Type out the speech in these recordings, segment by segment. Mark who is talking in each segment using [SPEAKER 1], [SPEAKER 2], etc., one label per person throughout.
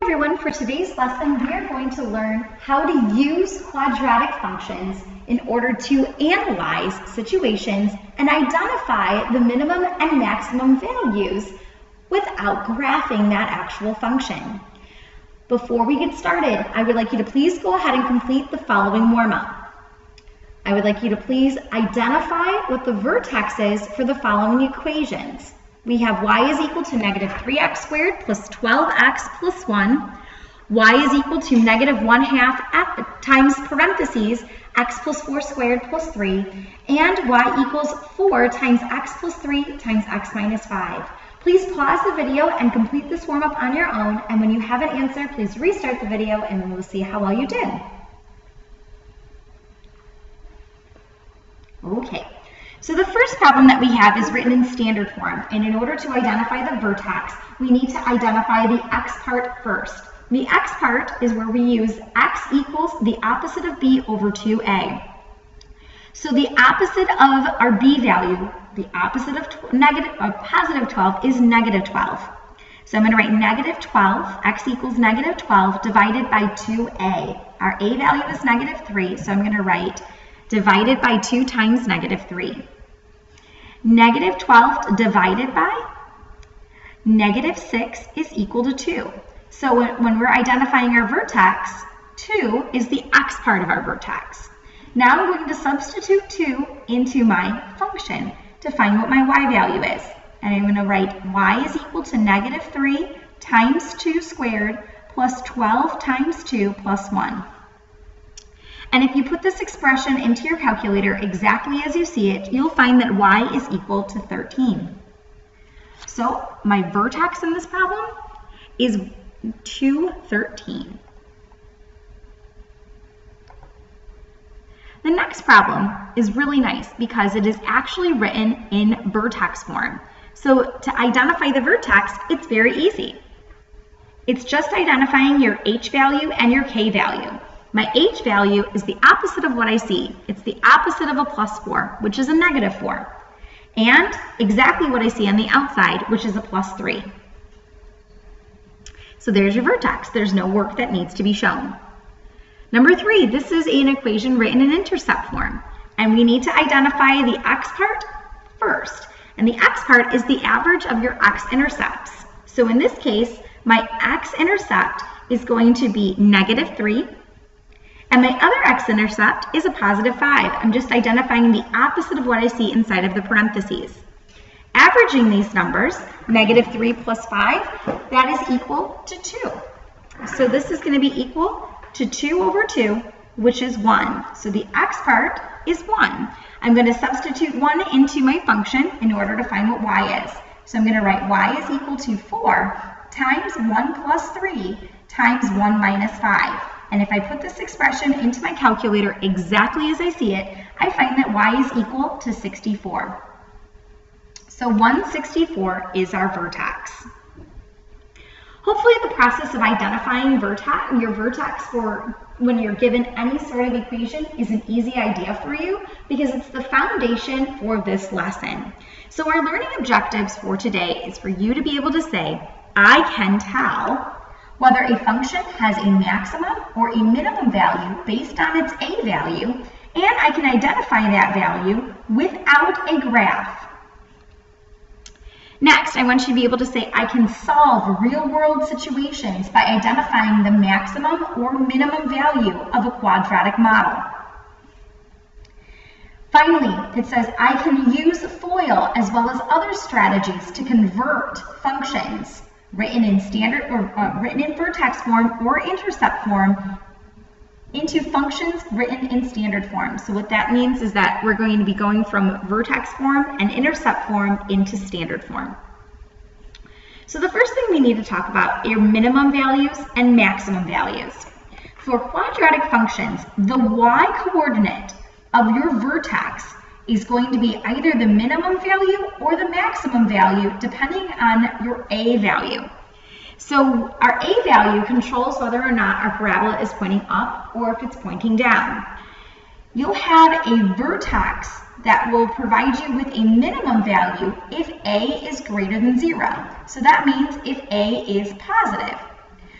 [SPEAKER 1] Everyone, for today's lesson, we are going to learn how to use quadratic functions in order to analyze situations and identify the minimum and maximum values without graphing that actual function. Before we get started, I would like you to please go ahead and complete the following warm-up. I would like you to please identify what the vertex is for the following equations. We have y is equal to negative 3x squared plus 12x plus 1. Y is equal to negative 1/2 times parentheses x plus 4 squared plus 3. And y equals 4 times x plus 3 times x minus 5. Please pause the video and complete this warm-up on your own. And when you have an answer, please restart the video and we'll see how well you did. Okay. So the first problem that we have is written in standard form, and in order to identify the vertex, we need to identify the x part first. The x part is where we use x equals the opposite of b over 2a. So the opposite of our b value, the opposite of positive 12 is negative 12. So I'm going to write negative 12, x equals negative 12 divided by 2a. Our a value is negative 3, so I'm going to write divided by 2 times negative 3. Negative 12 divided by negative 6 is equal to 2. So when we're identifying our vertex, 2 is the x part of our vertex. Now I'm going to substitute 2 into my function to find what my y value is. And I'm going to write y is equal to negative 3 times 2 squared plus 12 times 2 plus 1. And if you put this expression into your calculator exactly as you see it, you'll find that y is equal to 13. So my vertex in this problem is 213. The next problem is really nice because it is actually written in vertex form. So to identify the vertex, it's very easy. It's just identifying your h value and your k value. My h value is the opposite of what I see. It's the opposite of a plus 4, which is a negative 4. And exactly what I see on the outside, which is a plus 3. So there's your vertex. There's no work that needs to be shown. Number 3, this is an equation written in intercept form. And we need to identify the x part first. And the x part is the average of your x-intercepts. So in this case, my x-intercept is going to be negative 3. And my other x-intercept is a positive 5. I'm just identifying the opposite of what I see inside of the parentheses. Averaging these numbers, negative 3 plus 5, that is equal to 2. So this is going to be equal to 2 over 2, which is 1. So the x part is 1. I'm going to substitute 1 into my function in order to find what y is. So I'm going to write y is equal to 4 times 1 plus 3 times 1 minus 5. And if I put this expression into my calculator exactly as I see it, I find that y is equal to 64. So 164 is our vertex. Hopefully the process of identifying your vertex for when you're given any sort of equation is an easy idea for you because it's the foundation for this lesson. So our learning objectives for today is for you to be able to say, I can tell whether a function has a maximum or a minimum value based on its a value, and I can identify that value without a graph. Next, I want you to be able to say, I can solve real-world situations by identifying the maximum or minimum value of a quadratic model. Finally, it says, I can use FOIL as well as other strategies to convert functions written in standard or written in vertex form or intercept form into functions written in standard form. So what that means is that we're going to be going from vertex form and intercept form into standard form. So the first thing we need to talk about are minimum values and maximum values. For quadratic functions, the y-coordinate of your vertex is going to be either the minimum value or the maximum value depending on your a value. So our a value controls whether or not our parabola is pointing up or if it's pointing down. You'll have a vertex that will provide you with a minimum value if a is greater than 0. So that means if a is positive.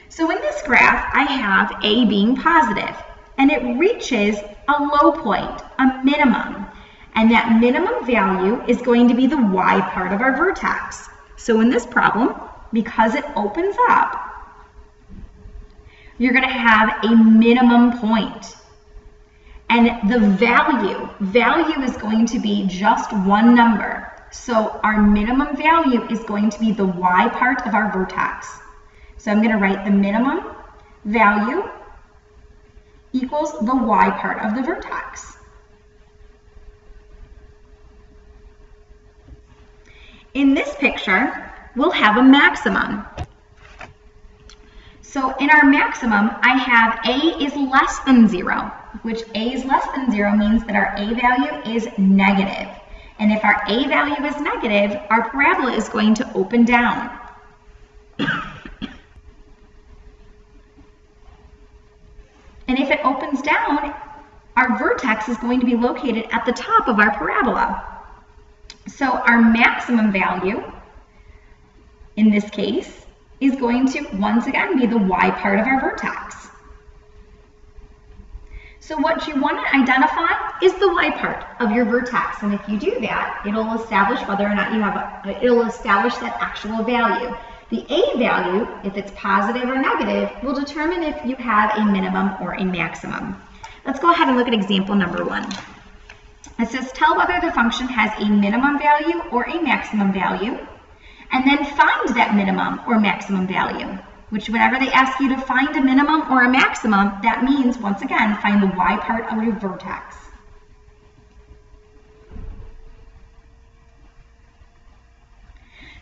[SPEAKER 1] So in this graph, I have A being positive, and it reaches a low point, a minimum. And that minimum value is going to be the y part of our vertex. So in this problem, because it opens up, you're going to have a minimum point. And the value is going to be just one number. So our minimum value is going to be the y part of our vertex. So I'm going to write the minimum value equals the y part of the vertex. In this picture, we'll have a maximum. So in our maximum, I have A is less than 0, which A is less than 0 means that our A value is negative. And if our A value is negative, our parabola is going to open down. And if it opens down, our vertex is going to be located at the top of our parabola. So our maximum value, in this case, is going to once again be the y part of our vertex. So what you want to identify is the y part of your vertex, and if you do that, it'll establish whether or not you have it'll establish that actual value. The A value, if it's positive or negative, will determine if you have a minimum or a maximum. Let's go ahead and look at example number 1. It says, tell whether the function has a minimum value or a maximum value, and then find that minimum or maximum value, which whenever they ask you to find a minimum or a maximum, that means, once again, find the y part of your vertex.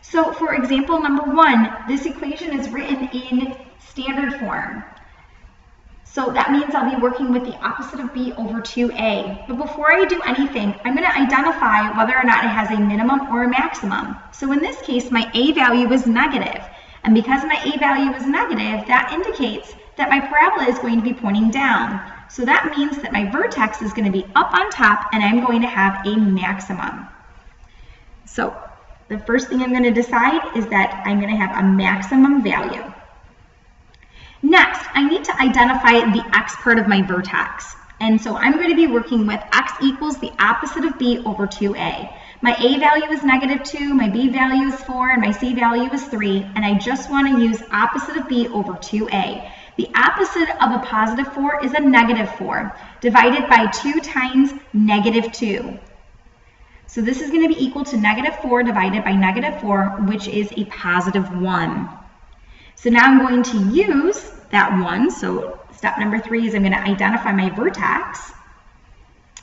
[SPEAKER 1] So for example number 1, this equation is written in standard form. So that means I'll be working with the opposite of b over 2a. But before I do anything, I'm going to identify whether or not it has a minimum or a maximum. So in this case, my a value is negative. And because my a value is negative, that indicates that my parabola is going to be pointing down. So that means that my vertex is going to be up on top, and I'm going to have a maximum. So the first thing I'm going to decide is that I'm going to have a maximum value. Next, I need to identify the x part of my vertex. And so I'm going to be working with x equals the opposite of b over 2a. My a value is negative 2, my b value is 4, and my c value is 3. And I just want to use opposite of b over 2a. The opposite of a positive 4 is a negative 4, divided by 2 times negative 2. So this is going to be equal to negative 4 divided by negative 4, which is a positive 1. So now I'm going to use that 1. So step number 3 is I'm going to identify my vertex.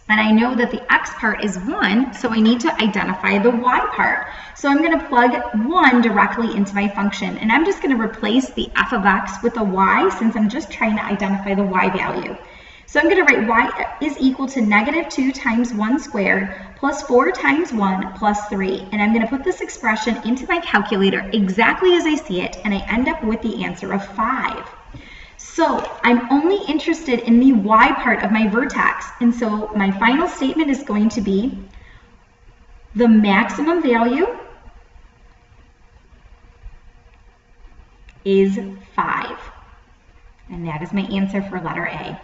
[SPEAKER 1] And I know that the x part is 1, so I need to identify the y part. So I'm going to plug 1 directly into my function. And I'm just going to replace the f of x with a y since I'm just trying to identify the y value. So I'm going to write y is equal to negative 2 times 1 squared plus 4 times 1 plus 3. And I'm going to put this expression into my calculator exactly as I see it, and I end up with the answer of 5. So I'm only interested in the y part of my vertex. And so my final statement is going to be the maximum value is 5. And that is my answer for letter A.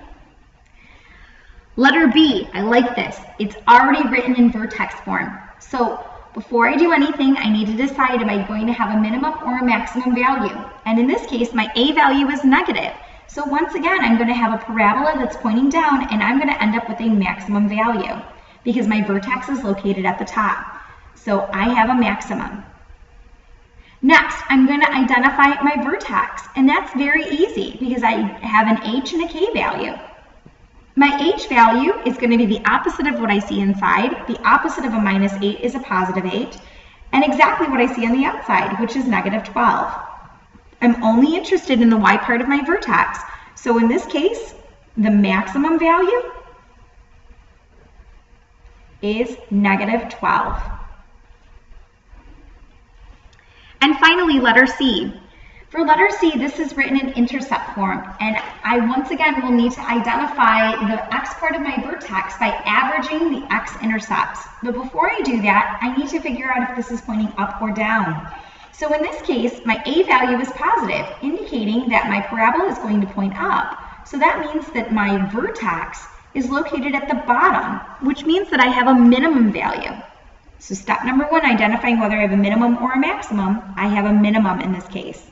[SPEAKER 1] Letter B, I like this. It's already written in vertex form. So before I do anything, I need to decide, am I going to have a minimum or a maximum value? And in this case, my A value is negative. So once again, I'm going to have a parabola that's pointing down, and I'm going to end up with a maximum value because my vertex is located at the top. So I have a maximum. Next, I'm going to identify my vertex, and that's very easy because I have an H and a K value. My H value is going to be the opposite of what I see inside. The opposite of a minus 8 is a positive 8. And exactly what I see on the outside, which is negative 12. I'm only interested in the y part of my vertex. So in this case, the maximum value is negative 12. And finally, letter C. For letter C, this is written in intercept form, and I once again will need to identify the x part of my vertex by averaging the x-intercepts. But before I do that, I need to figure out if this is pointing up or down. So in this case, my A value is positive, indicating that my parabola is going to point up. So that means that my vertex is located at the bottom, which means that I have a minimum value. So step number 1, identifying whether I have a minimum or a maximum. I have a minimum in this case.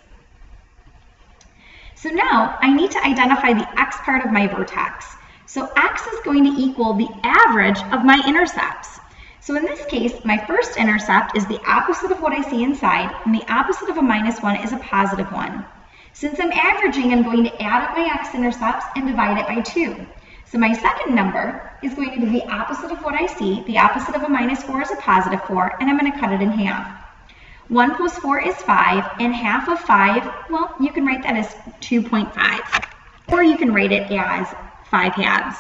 [SPEAKER 1] So now I need to identify the x part of my vertex. So x is going to equal the average of my intercepts. So in this case, my first intercept is the opposite of what I see inside, and the opposite of a -1 is a +1. Since I'm averaging, I'm going to add up my x-intercepts and divide it by 2. So my second number is going to be the opposite of what I see. The opposite of a -4 is a +4, and I'm going to cut it in half. 1 + 4 is 5, and half of 5, well, you can write that as 2.5, or you can write it as 5/2.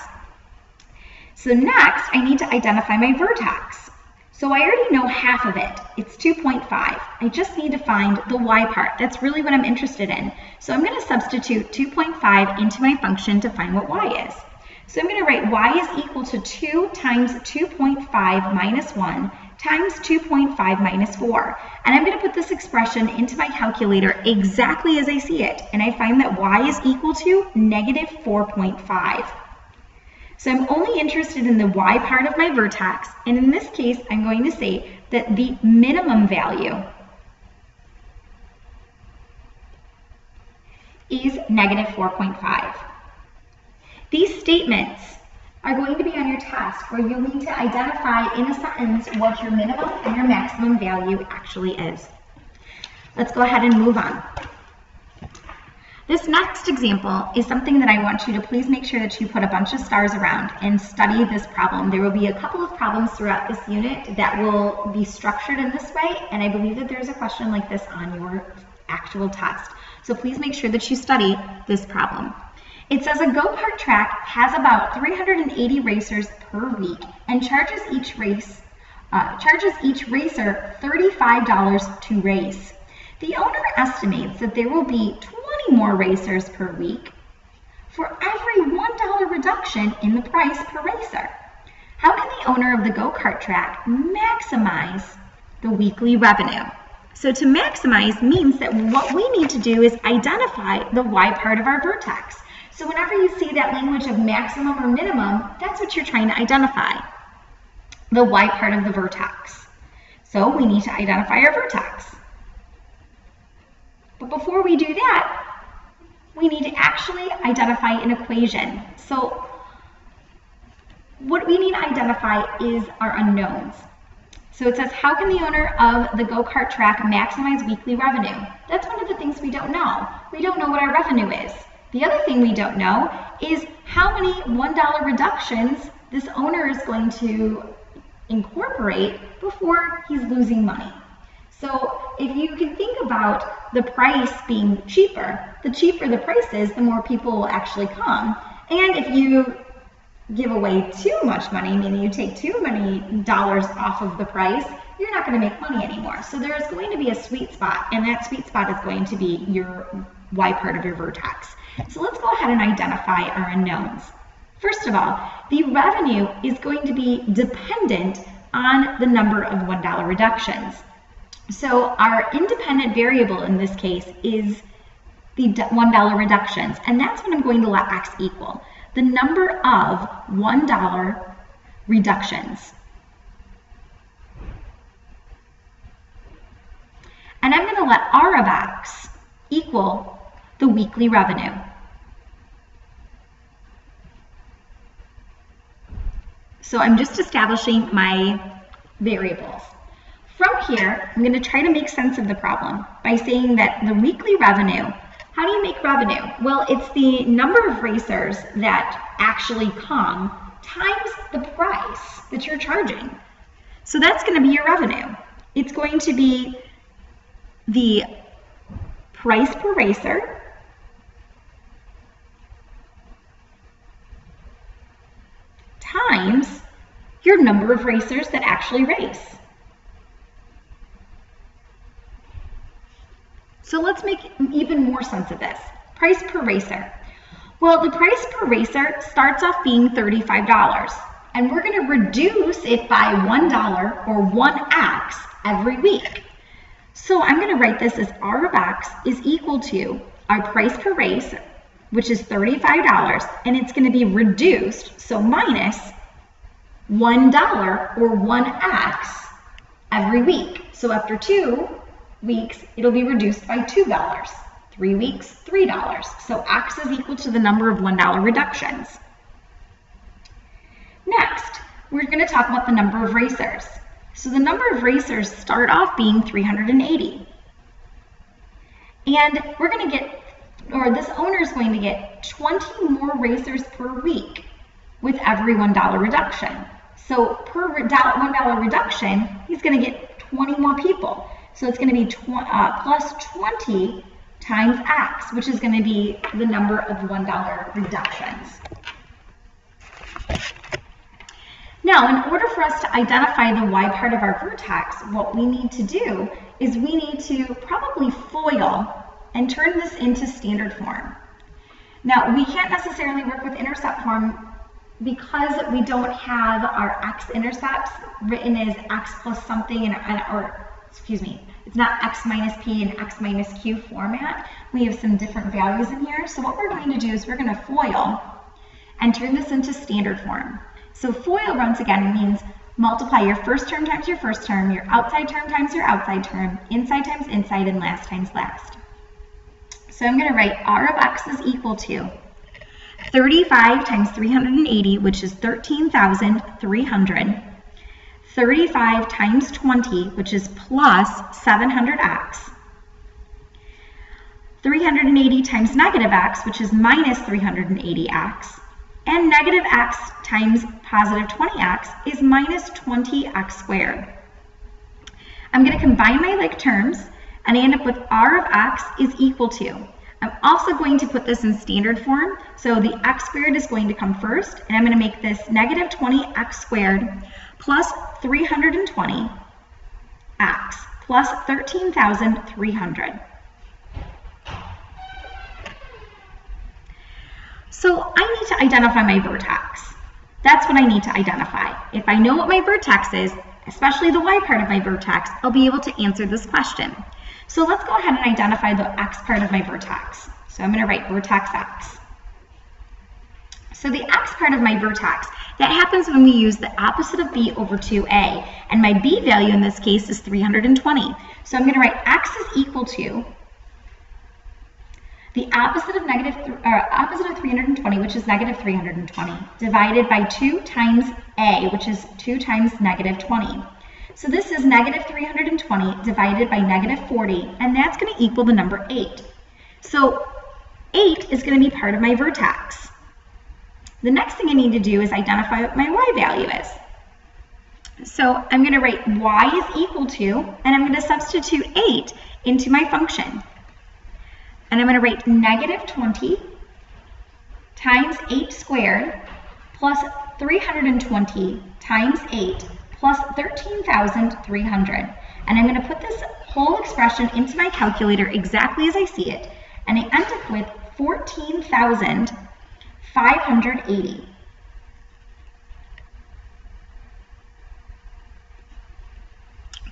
[SPEAKER 1] So next, I need to identify my vertex. So I already know half of it. It's 2.5. I just need to find the y part. That's really what I'm interested in. So I'm going to substitute 2.5 into my function to find what y is. So I'm going to write y is equal to 2 times 2.5 minus 1 times 2.5 minus 4. And I'm going to put this expression into my calculator exactly as I see it. And I find that y is equal to -4.5. So I'm only interested in the y part of my vertex. And in this case, I'm going to say that the minimum value is -4.5. These statements are going to be on your test where you'll need to identify in a sentence what your minimum and your maximum value actually is. Let's go ahead and move on. This next example is something that I want you to please make sure that you put a bunch of stars around and study this problem. There will be a couple of problems throughout this unit that will be structured in this way, and I believe that there's a question like this on your actual test. So please make sure that you study this problem. It says a go-kart track has about 380 racers per week and charges each racer $35 to race. The owner estimates that there will be 20 more racers per week for every $1 reduction in the price per racer. How can the owner of the go-kart track maximize the weekly revenue? So to maximize means that what we need to do is identify the y part of our vertex. So whenever you see that language of maximum or minimum, that's what you're trying to identify, the y part of the vertex. So we need to identify our vertex. But before we do that, we need to actually identify an equation. So what we need to identify is our unknowns. So it says, how can the owner of the go-kart track maximize weekly revenue? That's one of the things we don't know. We don't know what our revenue is. The other thing we don't know is how many $1 reductions this owner is going to incorporate before he's losing money. So if you can think about the price being cheaper, the cheaper the price is, the more people will actually come. And if you give away too much money, meaning you take too many dollars off of the price, you're not going to make money anymore. So there is going to be a sweet spot, and that sweet spot is going to be your y part of your vertex. So let's go ahead and identify our unknowns. First of all, the revenue is going to be dependent on the number of $1 reductions. So our independent variable in this case is the $1 reductions, and that's what I'm going to let x equal. The number of $1 reductions. And I'm going to let r of x equal the weekly revenue. So I'm just establishing my variables. From here, I'm going to try to make sense of the problem by saying that the weekly revenue, how do you make revenue? Well, it's the number of racers that actually come times the price that you're charging. So that's going to be your revenue. It's going to be the price per racer times your number of racers that actually race. So let's make even more sense of this. Price per racer. Well, the price per racer starts off being $35, and we're going to reduce it by $1 or 1x every week. So I'm going to write this as R of X is equal to our price per race, which is $35, and it's going to be reduced, so minus $1 or 1x every week. So after 2 weeks, it'll be reduced by $2. 3 weeks, $3. So X is equal to the number of $1 reductions. Next, we're going to talk about the number of racers. So the number of racers start off being 380. And we're going to get, or this owner is going to get 20 more racers per week with every $1 reduction. So per $1 reduction, he's going to get 20 more people. So it's going to be plus 20 times X, which is going to be the number of $1 reductions. Now, in order for us to identify the Y part of our vertex, what we need to do is we need to probably FOIL and turn this into standard form. Now, we can't necessarily work with intercept form because we don't have our x-intercepts written as x plus something, it's not x minus p and x minus q format. We have some different values in here. So what we're going to do is we're going to FOIL and turn this into standard form. So FOIL, once again, means multiply your first term times your first term, your outside term times your outside term, inside times inside, and last times last. So I'm going to write R of X is equal to 35 times 380, which is 13,300. 35 times 20, which is plus 700x. 380 times negative x, which is minus 380x. And negative x times positive 20x is minus 20x squared. I'm going to combine my like terms, and I end up with R of x is equal to. I'm also going to put this in standard form, so the x squared is going to come first, and I'm going to make this negative 20x squared plus 320x plus 13,300. So I need to identify my vertex. That's what I need to identify. If I know what my vertex is, especially the Y part of my vertex, I'll be able to answer this question. So let's go ahead and identify the X part of my vertex. So I'm going to write vertex X. So the X part of my vertex, that happens when we use the opposite of B over 2A. And my B value in this case is 320. So I'm going to write X is equal to the opposite of 320, which is negative 320, divided by 2 times A, which is 2 times negative 20. So this is negative 320 divided by negative 40, and that's going to equal the number 8. So 8 is going to be part of my vertex. The next thing I need to do is identify what my Y value is. So I'm going to write Y is equal to, and I'm going to substitute 8 into my function. And I'm going to write negative 20 times 8 squared plus 320 times 8 plus 13,300. And I'm going to put this whole expression into my calculator exactly as I see it. And I end up with 14,580.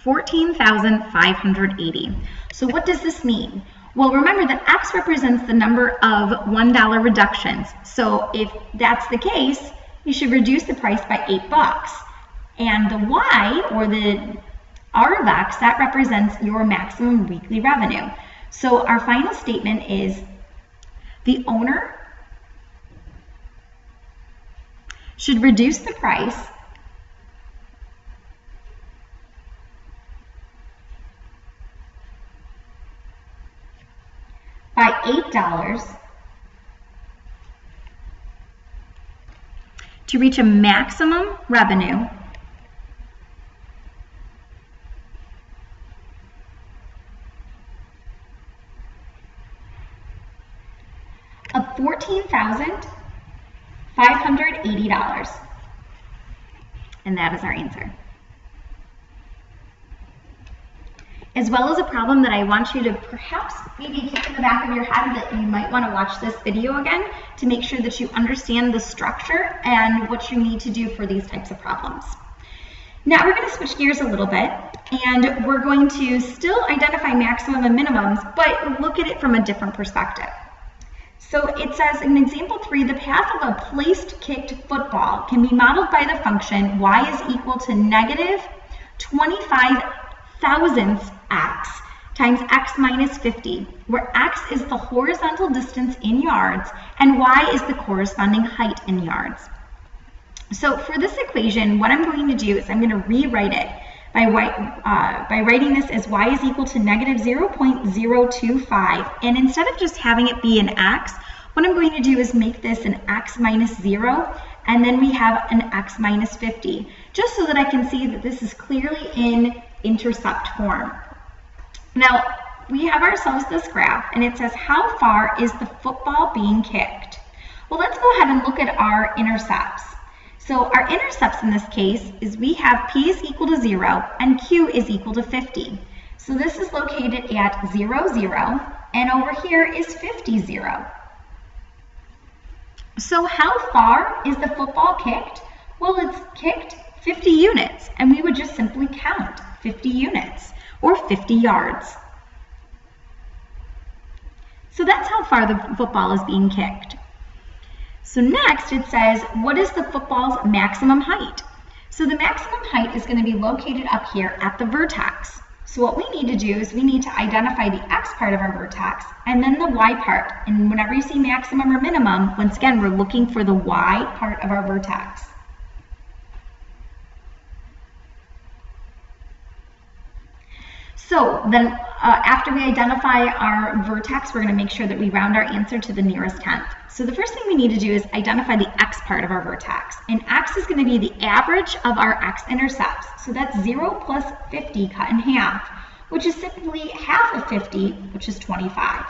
[SPEAKER 1] $14,580. So what does this mean? Well, remember that X represents the number of $1 reductions. So if that's the case, you should reduce the price by $8. And the Y, or the R of X, that represents your maximum weekly revenue. So our final statement is the owner should reduce the price by $8 to reach a maximum revenue of $14,580. And that is our answer. As well as a problem that I want you to perhaps maybe keep in the back of your head that you might want to watch this video again to make sure that you understand the structure and what you need to do for these types of problems. Now we're going to switch gears a little bit, and we're going to still identify maximum and minimums, but look at it from a different perspective. So it says in example 3, the path of a placed kicked football can be modeled by the function y is equal to negative 25 thousandths x times x minus 50, where x is the horizontal distance in yards and y is the corresponding height in yards. So for this equation, what I'm going to do is I'm going to rewrite it by writing this as y is equal to negative 0.025. And instead of just having it be an x, what I'm going to do is make this an x minus 0, and then we have an x minus 50, just so that I can see that this is clearly in intercept form. Now, we have ourselves this graph, and it says how far is the football being kicked? Well, let's go ahead and look at our intercepts. So our intercepts in this case is we have p is equal to 0 and q is equal to 50. So this is located at 0, 0, and over here is 50, 0. So how far is the football kicked? Well, it's kicked 50 units, and we would just simply count 50 units, or 50 yards. So that's how far the football is being kicked. So next it says, what is the football's maximum height? So the maximum height is going to be located up here at the vertex. So what we need to do is we need to identify the x part of our vertex and then the y part. And whenever you see maximum or minimum, once again, we're looking for the y part of our vertex. So then after we identify our vertex, we're going to make sure that we round our answer to the nearest tenth. So the first thing we need to do is identify the x part of our vertex. And x is going to be the average of our x-intercepts. So that's 0 plus 50 cut in half, which is simply half of 50, which is 25.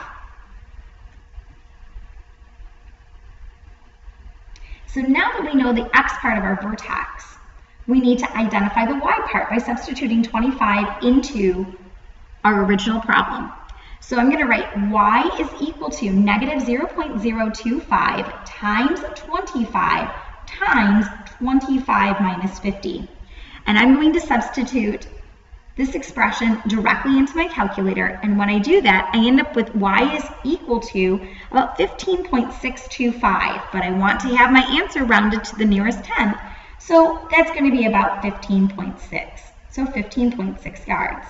[SPEAKER 1] So now that we know the x part of our vertex, we need to identify the y part by substituting 25 into our original problem. So I'm going to write y is equal to negative 0.025 times 25 times 25 minus 50. And I'm going to substitute this expression directly into my calculator. And when I do that, I end up with y is equal to about 15.625. But I want to have my answer rounded to the nearest tenth. So that's going to be about 15.6. So 15.6 yards.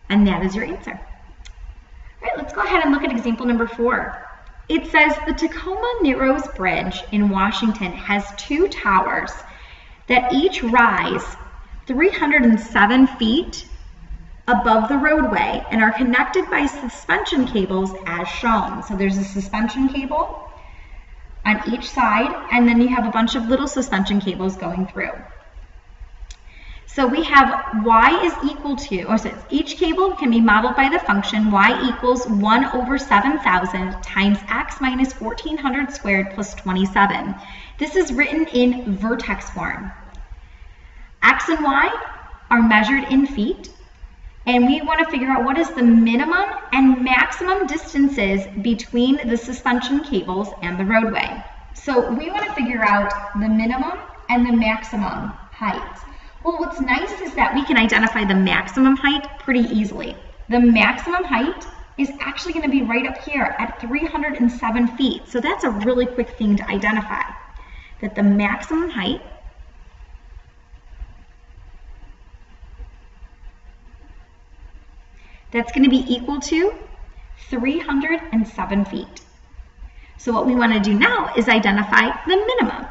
[SPEAKER 1] And that is your answer. All right, let's go ahead and look at example number 4. It says the Tacoma Narrows Bridge in Washington has 2 towers that each rise 307 feet above the roadway and are connected by suspension cables as shown. So there's a suspension cable on each side, and then you have a bunch of little suspension cables going through. So we have y is equal to, so each cable can be modeled by the function y equals 1 over 7,000 times x minus 1,400 squared plus 27. This is written in vertex form. X and y are measured in feet, and we want to figure out what is the minimum and maximum distances between the suspension cables and the roadway. So we want to figure out the minimum and the maximum height. Well, what's nice is that we can identify the maximum height pretty easily. The maximum height is actually going to be right up here at 307 feet. So that's a really quick thing to identify, that the maximum height that's going to be equal to 307 feet. So what we want to do now is identify the minimum.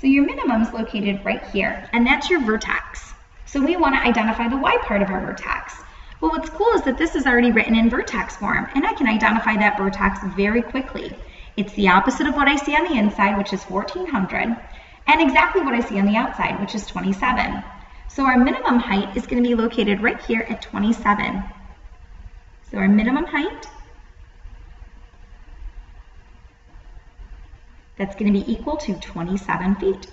[SPEAKER 1] So your minimum is located right here, and that's your vertex. So we want to identify the y part of our vertex. Well, what's cool is that this is already written in vertex form, and I can identify that vertex very quickly. It's the opposite of what I see on the inside, which is 1,400, and exactly what I see on the outside, which is 27. So our minimum height is going to be located right here at 27. So our minimum height, that's going to be equal to 27 feet.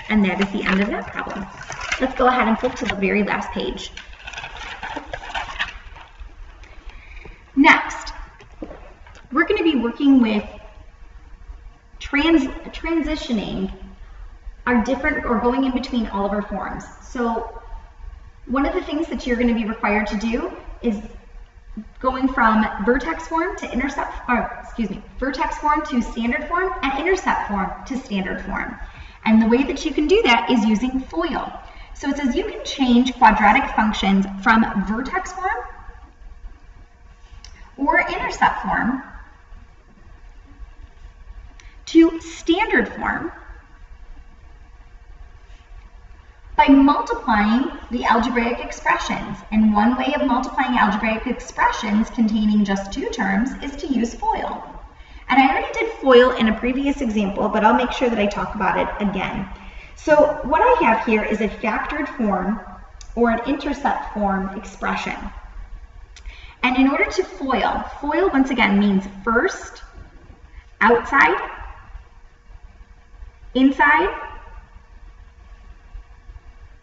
[SPEAKER 1] And that is the end of that problem. Let's go ahead and flip to the very last page. Next, we're going to be working with transition transitioning are different or going in between all of our forms. So one of the things that you're going to be required to do is going from vertex form to vertex form to standard form and intercept form to standard form. And the way that you can do that is using FOIL. So it says you can change quadratic functions from vertex form or intercept form to standard form by multiplying the algebraic expressions. And one way of multiplying algebraic expressions containing just two terms is to use FOIL. And I already did FOIL in a previous example, but I'll make sure that I talk about it again. So what I have here is a factored form or an intercept form expression. And in order to FOIL, FOIL once again means first, outside, inside,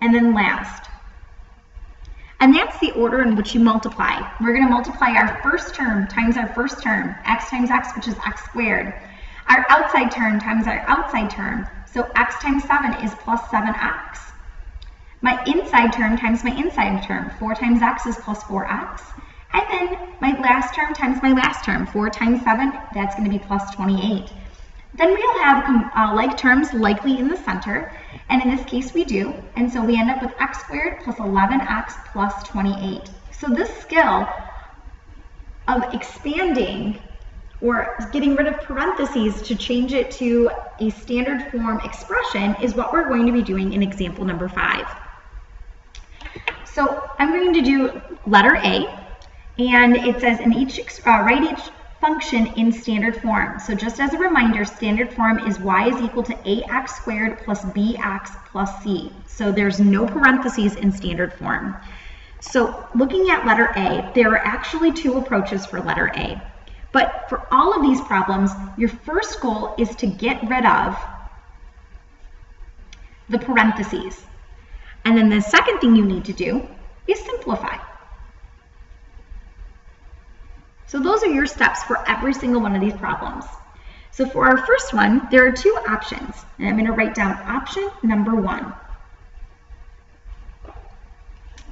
[SPEAKER 1] and then last. And that's the order in which you multiply. We're going to multiply our first term times our first term, x times x, which is x squared. Our outside term times our outside term, so x times 7 is plus 7x. My inside term times my inside term, 4 times x is plus 4x. And then my last term times my last term, 4 times 7, that's going to be plus 28. Then we'll have like terms likely in the center, and in this case we do, and so we end up with x squared plus 11x plus 28. So this skill of expanding or getting rid of parentheses to change it to a standard form expression is what we're going to be doing in example number 5. So I'm going to do letter A, and it says in write each function in standard form. So just as a reminder, standard form is y is equal to ax squared plus bx plus c. So there's no parentheses in standard form. So looking at letter A, there are actually two approaches for letter A. But for all of these problems, your first goal is to get rid of the parentheses. And then the second thing you need to do is simplify. So those are your steps for every single one of these problems. So for our first one, there are two options, and I'm going to write down option number 1.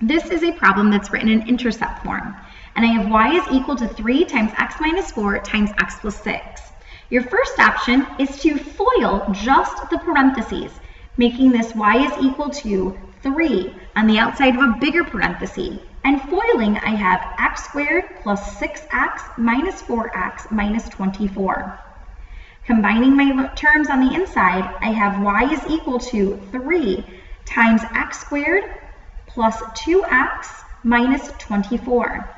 [SPEAKER 1] This is a problem that's written in intercept form, and I have y is equal to 3 times x minus 4 times x plus 6. Your first option is to FOIL just the parentheses, making this y is equal to 3 on the outside of a bigger parenthesis. And foiling, I have x squared plus 6x minus 4x minus 24. Combining my terms on the inside, I have y is equal to 3 times x squared plus 2x minus 24.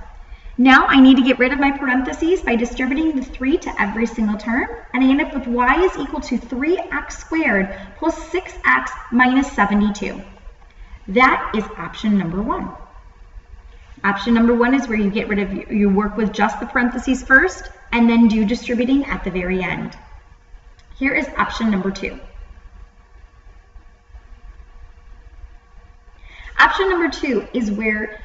[SPEAKER 1] Now I need to get rid of my parentheses by distributing the 3 to every single term, and I end up with y is equal to 3x squared plus 6x minus 72. That is option number 1. Option number 1 is where you get rid of, you work with just the parentheses first and then do distributing at the very end. Here is option number 2. Option number 2 is where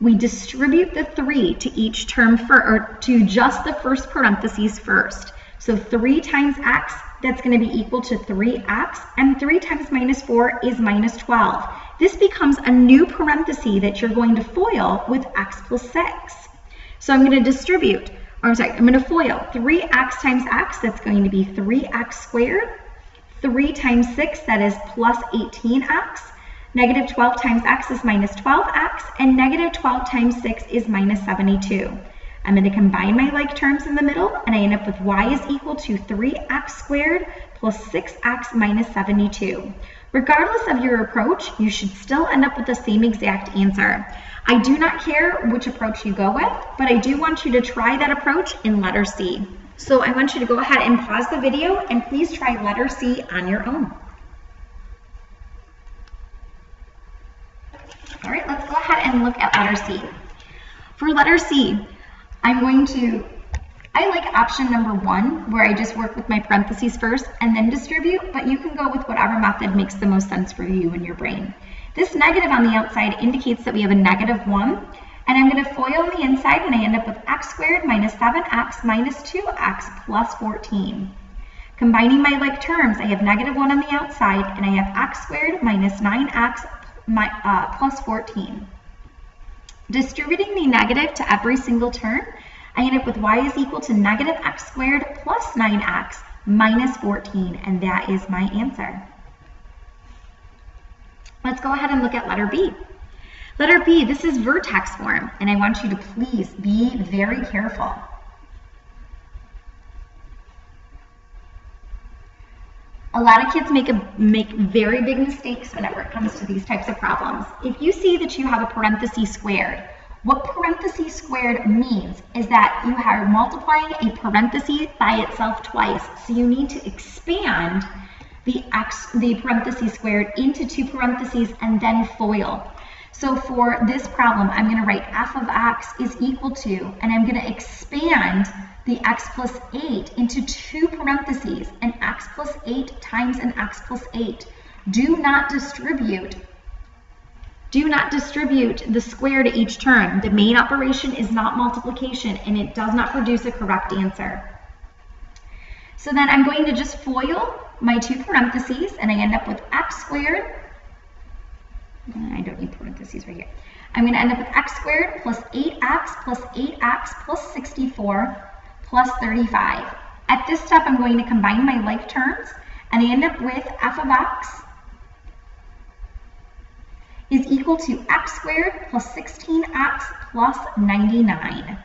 [SPEAKER 1] we distribute the 3 to each term or to just the first parentheses first. So 3 times x, that's going to be equal to 3x, and 3 times minus 4 is minus 12. This becomes a new parenthesis that you're going to FOIL with x plus 6. So I'm going to distribute, or I'm going to FOIL 3x times x, that's going to be 3x squared. 3 times 6, that is plus 18x. Negative 12 times x is minus 12x, and negative 12 times 6 is minus 72. I'm going to combine my like terms in the middle, and I end up with y is equal to 3x squared plus 6x minus 72. Regardless of your approach, you should still end up with the same exact answer. I do not care which approach you go with, but I do want you to try that approach in letter C. So I want you to go ahead and pause the video and please try letter C on your own. All right, let's go ahead and look at letter C. For letter C, I like option number 1, where I just work with my parentheses first and then distribute, but you can go with whatever method makes the most sense for you and your brain. This negative on the outside indicates that we have a negative 1, and I'm going to FOIL on the inside, and I end up with x squared minus 7x minus 2x plus 14. Combining my like terms, I have negative 1 on the outside, and I have x squared minus 9x plus 14. Distributing the negative to every single term, I end up with y is equal to negative x squared plus 9x minus 14, and that is my answer. Let's go ahead and look at letter B. Letter B, this is vertex form, and I want you to please be very careful. A lot of kids make very big mistakes whenever it comes to these types of problems. If you see that you have a parenthesis squared, what parenthesis squared means is that you are multiplying a parenthesis by itself twice. So you need to expand the parenthesis squared into two parentheses and then FOIL. So for this problem, I'm going to write f of x is equal to, and I'm going to expand the x plus 8 into two parentheses, and x plus 8 times an x plus 8. Do not distribute the square to each term. The main operation is not multiplication, and it does not produce a correct answer. So then I'm going to just FOIL my two parentheses, and I end up with x squared. I don't need parentheses right here. I'm going to end up with x squared plus 8x plus 8x plus 64 plus 35. At this step, I'm going to combine my like terms, and I end up with f of x is equal to x squared plus 16x plus 99.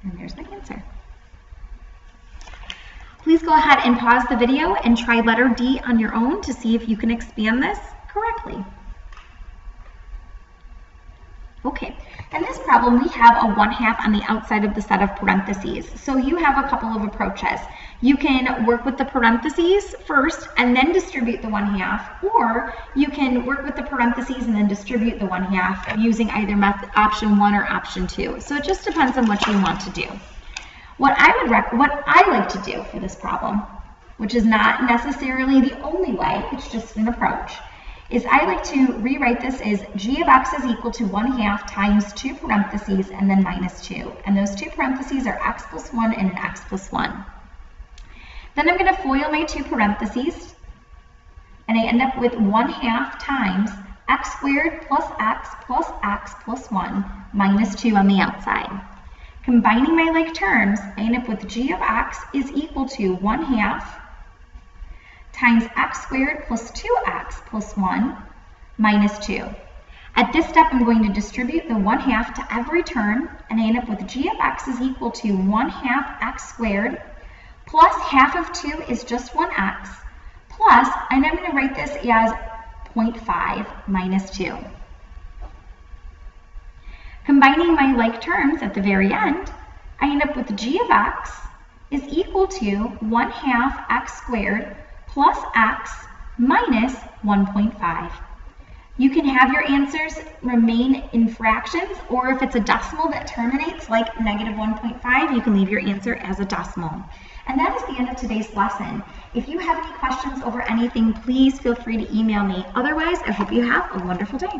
[SPEAKER 1] And there's my answer. Please go ahead and pause the video and try letter D on your own to see if you can expand this correctly. Okay, in this problem we have a 1/2 on the outside of the set of parentheses. So you have a couple of approaches. You can work with the parentheses first and then distribute the 1/2, or you can work with the parentheses and then distribute the 1/2 using either option 1 or option 2. So it just depends on what you want to do. What I like to do for this problem, which is not necessarily the only way, it's just an approach, is I like to rewrite this as g of x is equal to 1/2 times two parentheses and then minus 2. And those two parentheses are x plus 1 and an x plus 1. Then I'm going to FOIL my two parentheses, and I end up with 1/2 times x squared plus x plus 1 minus 2 on the outside. Combining my like terms, I end up with g of x is equal to 1/2 times x squared plus 2x plus 1 minus 2. At this step, I'm going to distribute the 1/2 to every term, and I end up with g of x is equal to 1/2 x squared plus half of 2 is just 1x plus, and I'm going to write this as 0.5 minus 2. Combining my like terms at the very end, I end up with g of x is equal to 1/2 x squared plus x minus 1.5. You can have your answers remain in fractions, or if it's a decimal that terminates like -1.5, you can leave your answer as a decimal. And that is the end of today's lesson. If you have any questions over anything, please feel free to email me. Otherwise, I hope you have a wonderful day.